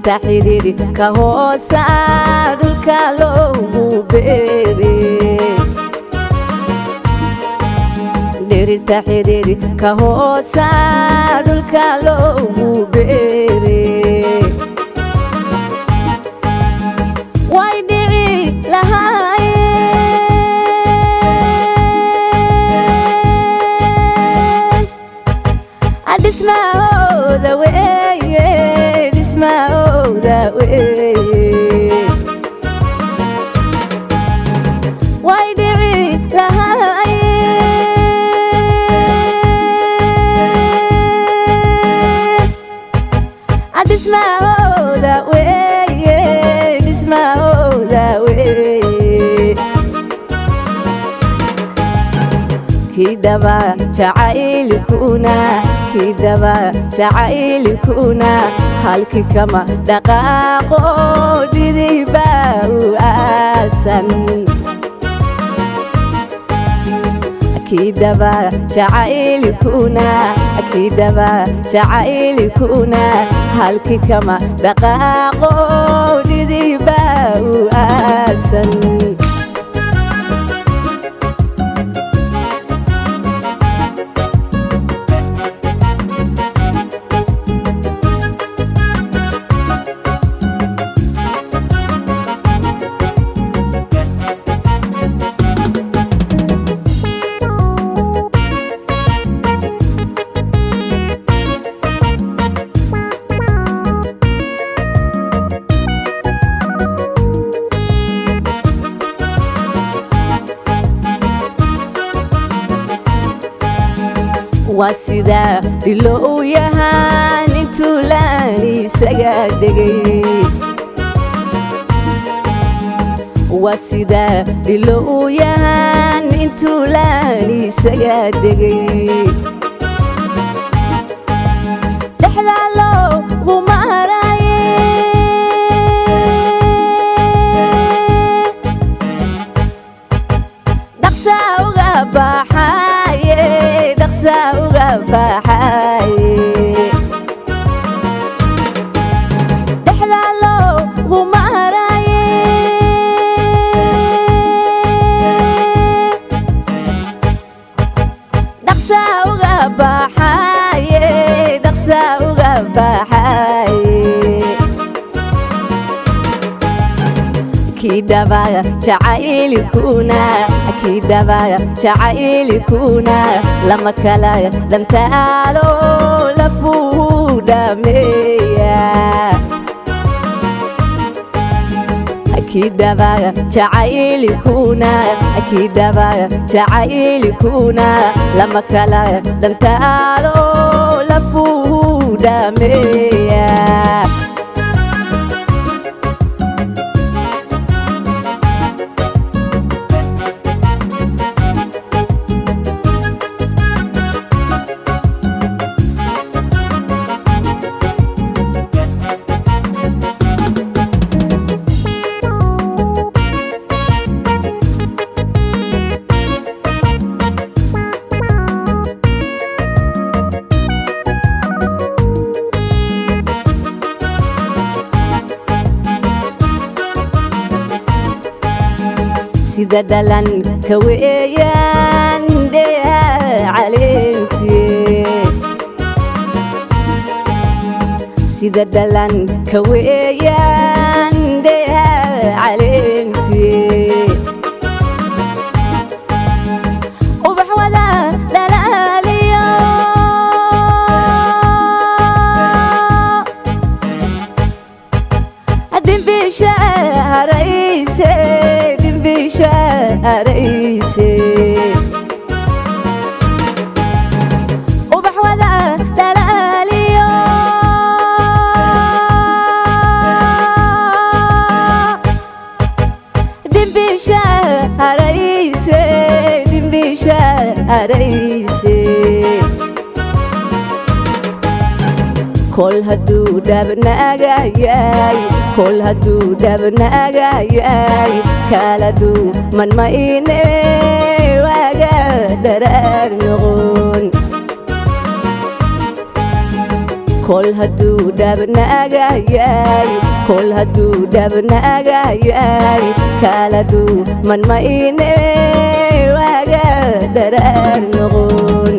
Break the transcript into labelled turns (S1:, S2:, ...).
S1: dhirta xidhiidhi ka hoosa dhulka loogu beere dhirta xidhiidhi ka hoosa dhulka loogu beere way dhici lahaayeen dhismahooda weeye dhismahooda weeye way dhici lahaayeen dhismahooda weeye dhismahooda weeye kidaba jacaylikuna kidaba jacaylikuna halkii kama dhaqaaqo dhidiba u aasan kidaba jacaylikuna kidaba jacaylikuna halkii kama dhaqaaqo dhidiba u aasan واسدا لو يهان تولاني سجادي واسدا لو يهان تولاني سجادي تحلالو ومهراي دقسا وغباحاي baxay dhaxlaalo gumaraye dhaqsa uga baxay dhaqsa uga baxay kidaba jacaylikuna kidaba jacaylikuna lama kala dantaalo lafuudhameeya kidaba jacaylikuna kidaba jacaylikuna lama kala dantaalo lafuudhameeya sida dhalan ka weeyaan dheeha caleentee sida dhalan ka weeyaan dheeha caleentee ubax wada dhalaaliyo dhimbisha harayse arayse ubax wada dhalaaliyo dhimbisha arayse dhimbisha arayse kol haduu dhabnaagayay kol haduu dhabnaagayay kaladu man ma ine waaga dharaar noqon kol haduu dhabnaagayay kol haduu dhabnaagayay kala duman ma ine waga dharar noqon